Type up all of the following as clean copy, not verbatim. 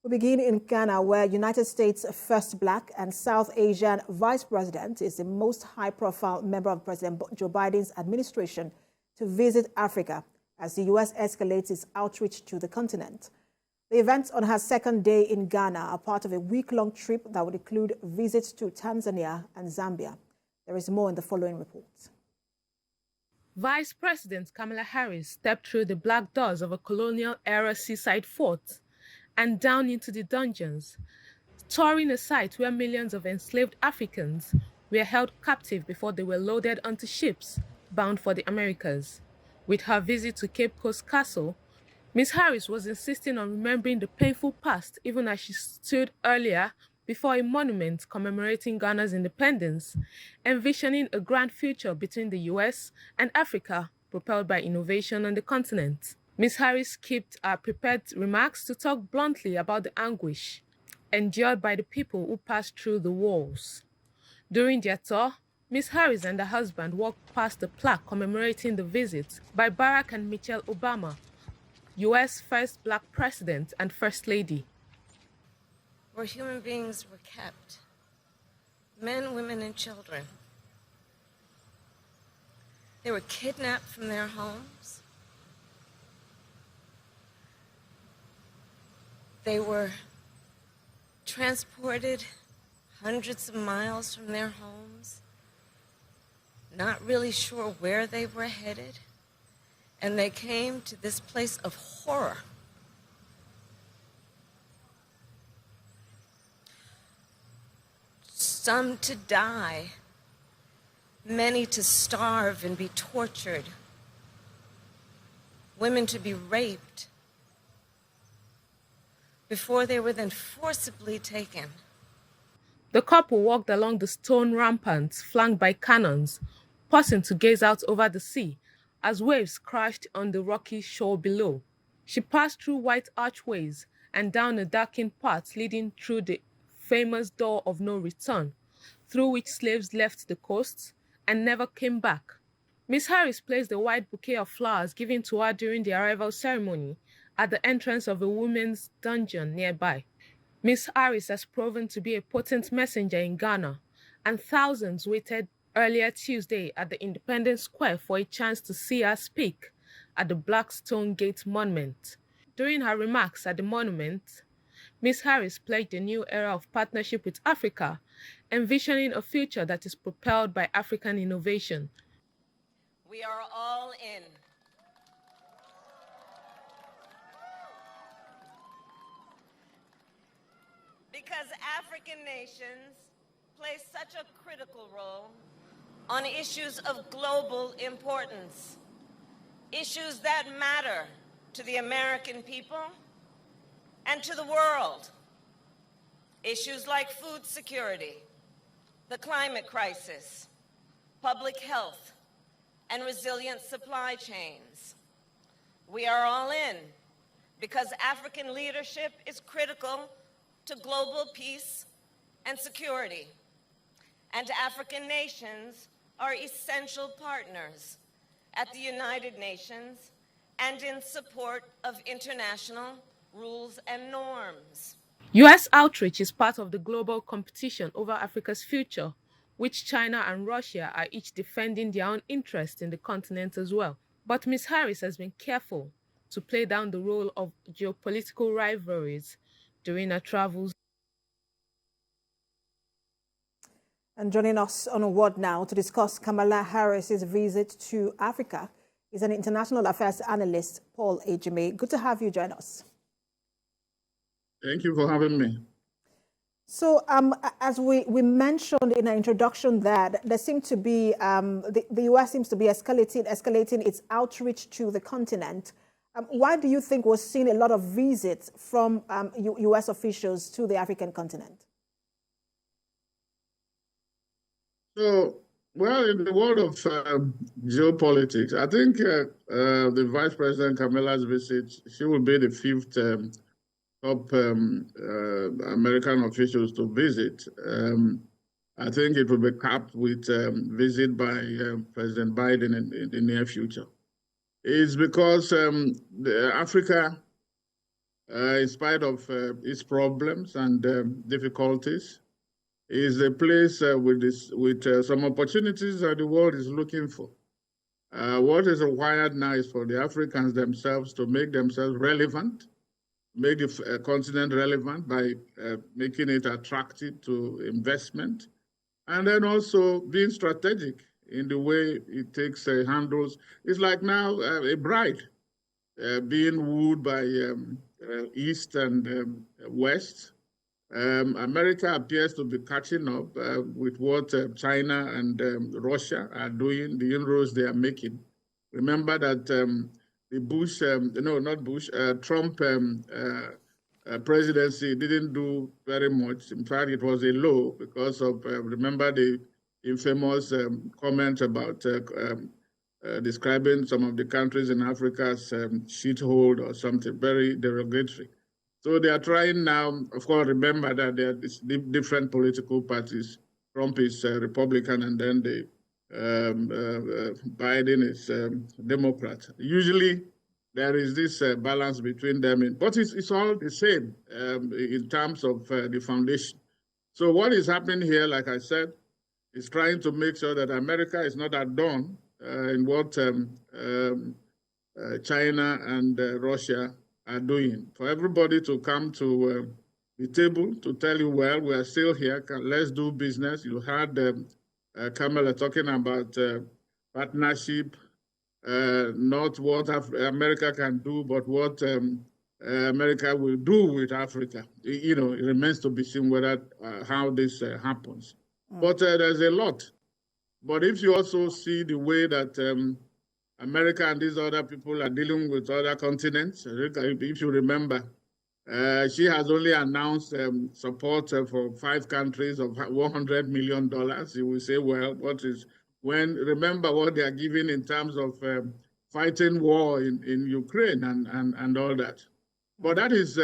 We begin in Ghana, where United States' first black and South Asian vice president is the most high-profile member of President Joe Biden's administration to visit Africa as the U.S. escalates its outreach to the continent. The events on her second day in Ghana are part of a week-long trip that would include visits to Tanzania and Zambia. There is more in the following report. Vice President Kamala Harris stepped through the black doors of a colonial-era seaside fort and down into the dungeons, touring a site where millions of enslaved Africans were held captive before they were loaded onto ships bound for the Americas. With her visit to Cape Coast Castle, Ms. Harris was insisting on remembering the painful past even as she stood earlier before a monument commemorating Ghana's independence, envisioning a grand future between the US and Africa propelled by innovation on the continent. Ms. Harris kept her prepared remarks to talk bluntly about the anguish endured by the people who passed through the walls. During their tour, Ms. Harris and her husband walked past the plaque commemorating the visit by Barack and Michelle Obama, U.S. first black president and first lady. Where human beings were kept, men, women, and children. They were kidnapped from their homes. They were transported hundreds of miles from their homes, not really sure where they were headed, and they came to this place of horror. Some to die, many to starve and be tortured, women to be raped, before they were then forcibly taken. The couple walked along the stone ramparts flanked by cannons, pausing to gaze out over the sea as waves crashed on the rocky shore below. She passed through white archways and down a darkened path leading through the famous door of no return, through which slaves left the coast and never came back. Ms. Harris placed a white bouquet of flowers given to her during the arrival ceremony at the entrance of a women's dungeon nearby. Ms. Harris has proven to be a potent messenger in Ghana, and thousands waited earlier Tuesday at the Independence Square for a chance to see her speak at the Black Stone Gate Monument. During her remarks at the monument, Ms. Harris pledged a new era of partnership with Africa, envisioning a future that is propelled by African innovation. We are all in. Because African nations play such a critical role on issues of global importance, issues that matter to the American people and to the world. Issues like food security, the climate crisis, public health, and resilient supply chains. We are all in because African leadership is critical to global peace and security, and African nations are essential partners at the United Nations and in support of international rules and norms. U.S. outreach is part of the global competition over Africa's future, which China and Russia are each defending their own interest in the continent as well. But Ms. Harris has been careful to play down the role of geopolitical rivalries during her travels. And joining us on a word now to discuss Kamala Harris's visit to Africa is an international affairs analyst, Paul Ejime. Good to have you join us. Thank you for having me. So, as we mentioned in our introduction, that there seemed to be the U.S. seems to be escalating its outreach to the continent. Why do you think we're seeing a lot of visits from U.S. officials to the African continent? So, well, in the world of geopolitics, I think the Vice President Kamala's visit, she will be the fifth top American officials to visit. I think it will be capped with visit by President Biden in the near future. It's because Africa in spite of its problems and difficulties, is a place with some opportunities that the world is looking for. What is required now is for the Africans themselves to make themselves relevant, make the continent relevant by making it attractive to investment, and then also being strategic in the way it takes handles. It's like now a bride being wooed by East and West. America appears to be catching up with what China and Russia are doing, the inroads they are making. Remember that the Bush, no, not Bush, Trump presidency didn't do very much. In fact, it was a low because of, remember the infamous comment about describing some of the countries in Africa as shithole or something very derogatory. So they are trying now, of course, remember that there are different political parties. Trump is Republican and then Biden is Democrat. Usually there is this balance between them, but it's all the same in terms of the foundation. So what is happening here, like I said, is trying to make sure that America is not outdone in what China and Russia are doing. For everybody to come to the table to tell you, well, we are still here, let's do business. You heard Kamala talking about partnership, not what America can do, but what America will do with Africa. You know, it remains to be seen whether how this happens. But there's a lot. But if you also see the way that America and these other people are dealing with other continents, if you remember, she has only announced support for 5 countries of $100 million. You will say, well, remember what they are giving in terms of fighting war in Ukraine and all that. But that is,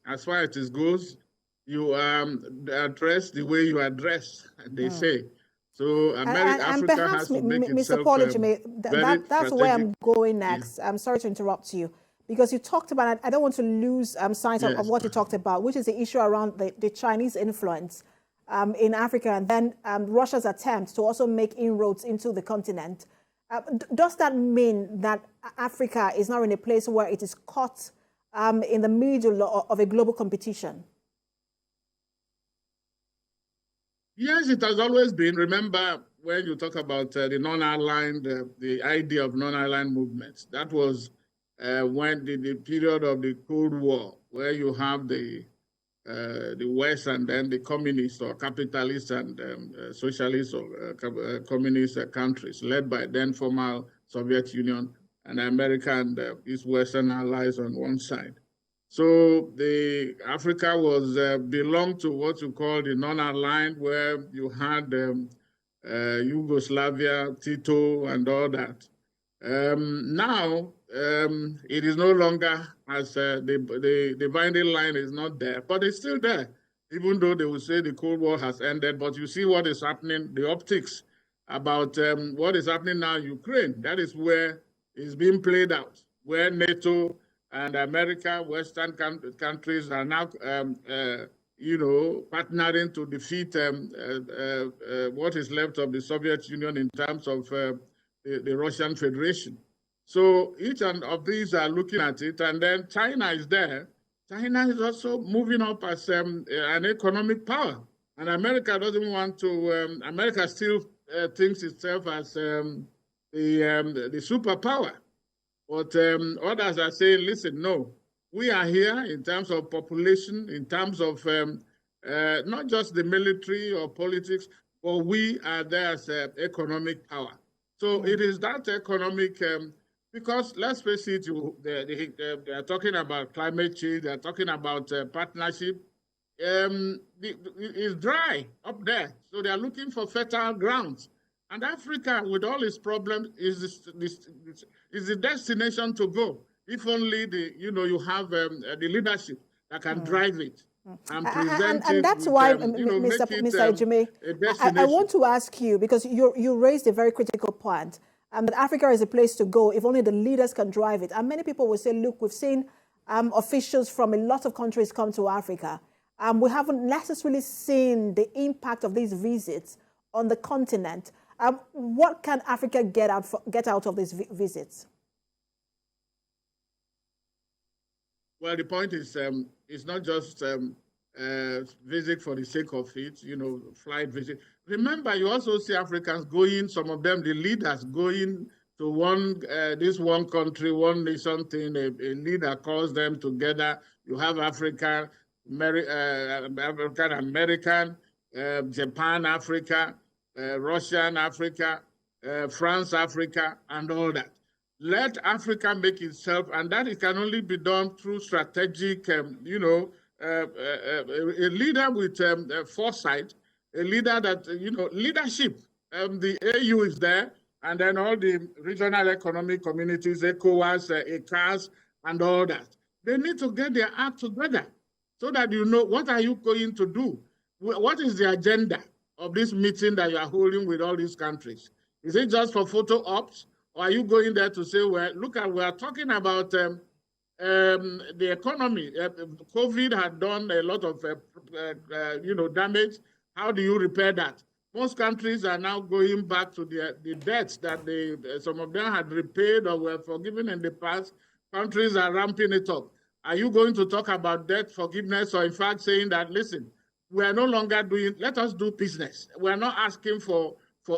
as far as it goes, you address the way you address, they say. So Africa perhaps, has to make Mr. itself that's where I'm going next. I'm sorry to interrupt you, because you talked about, I don't want to lose sight of what you talked about, which is the issue around the Chinese influence in Africa, and then Russia's attempt to also make inroads into the continent. Does that mean that Africa is now in a place where it is caught in the middle of a global competition? Yes, it has always been. Remember, when you talk about the non-aligned, the idea of non-aligned movements, that was when the period of the Cold War, where you have the West and then the communist or capitalist and socialist or communist countries, led by then former Soviet Union and America and its Western allies on one side. So Africa was belonged to what you call the non-aligned, where you had Yugoslavia, Tito, and all that. Now it is no longer as the binding line is not there, but it's still there. Even though they will say the Cold War has ended, but you see what is happening, the optics about what is happening now in Ukraine. That is where it's being played out, where NATO and America, Western countries are now, partnering to defeat what is left of the Soviet Union in terms of the Russian Federation. So each of these are looking at it, and then China is there. China is also moving up as an economic power, and America doesn't want to. America still thinks itself as the superpower. But others are saying, listen, no, we are here in terms of population, in terms of not just the military or politics, but we are there as economic power. So it is that economic, because let's face it, they are talking about climate change, they are talking about partnership. It's dry up there, so they are looking for fertile grounds. And Africa, with all its problems, is the destination to go. If only you have the leadership that can drive it and present and that's why, Mr. Ejime, I want to ask you, because you raised a very critical point, that Africa is a place to go if only the leaders can drive it. And many people will say, look, we've seen officials from a lot of countries come to Africa. We haven't necessarily seen the impact of these visits on the continent. What can Africa get out of these visits? Well, the point is, it's not just visit for the sake of it, flight visit. Remember, you also see Africans going, some of them, the leaders going to this one country, one nation thing. A leader calls them together. You have African, American, Japan, Africa, Russian, Africa, France, Africa, and all that. Let Africa make itself, and that it can only be done through strategic, a leader with foresight, a leader that, leadership. The AU is there, and then all the regional economic communities, ECOWAS, ECAS, and all that. They need to get their act together so that what are you going to do? What is the agenda of this meeting that you are holding with all these countries? Is it just for photo ops? Or are you going there to say, well, look, we are talking about the economy. COVID had done a lot of, damage. How do you repair that? Most countries are now going back to the debts that some of them had repaid or were forgiven in the past. Countries are ramping it up. Are you going to talk about debt forgiveness, or in fact saying that, listen, we are no longer let us do business. We are not asking for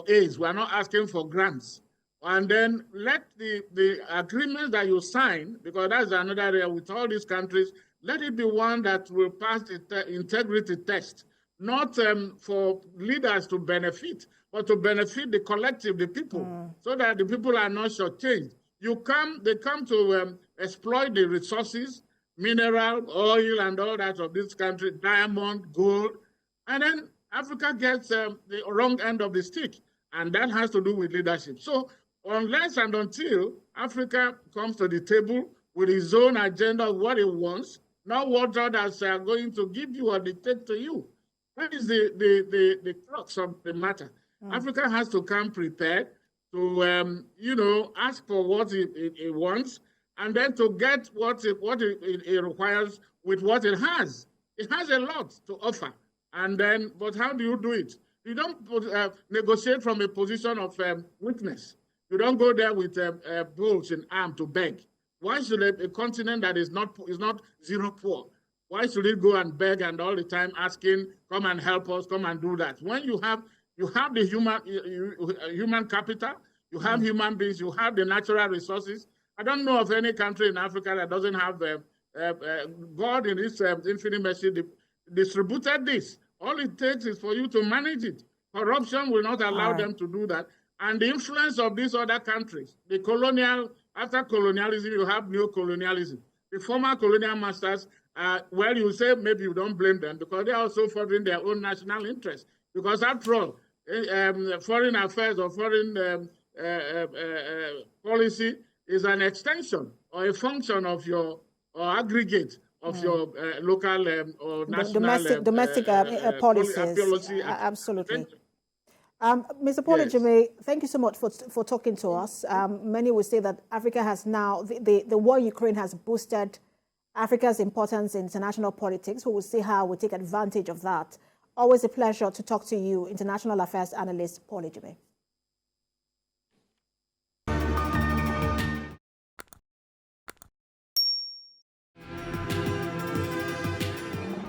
aids. We are not asking for grants. And then let the agreements that you sign, because that's another area with all these countries, let it be one that will pass the integrity test, not for leaders to benefit, but to benefit the collective, the people, so that the people are not shortchanged. They come to exploit the resources, mineral, oil, and all that of this country, diamond, gold, and then Africa gets the wrong end of the stick, and that has to do with leadership. So unless and until Africa comes to the table with its own agenda of what it wants, not what others are going to give you or dictate to you. That is the crux of the matter. Africa has to come prepared to, ask for what it wants, and then to get what it requires with what it has. It has a lot to offer. And then, but how do you do it? You don't negotiate from a position of weakness. You don't go there with bulls in arm to beg. Why should a continent that is not zero poor, why should it go and beg and all the time asking, come and help us, come and do that? When you have the human capital, you have human beings, you have the natural resources. I don't know of any country in Africa that doesn't have God in His infinite mercy distributed this. All it takes is for you to manage it. Corruption will not allow them to do that. And the influence of these other countries, after colonialism, you have neo-colonialism. The former colonial masters, well, you say maybe you don't blame them because they're also furthering their own national interests. Because after all, foreign affairs or foreign policy is an extension or a function of your aggregate of your local or national domestic policies. Absolutely. Mr. Polygamy, thank you so much for talking to us. Many will say that Africa has now, the war in Ukraine has boosted Africa's importance in international politics. We will see how we take advantage of that. Always a pleasure to talk to you, international affairs analyst Polygamy.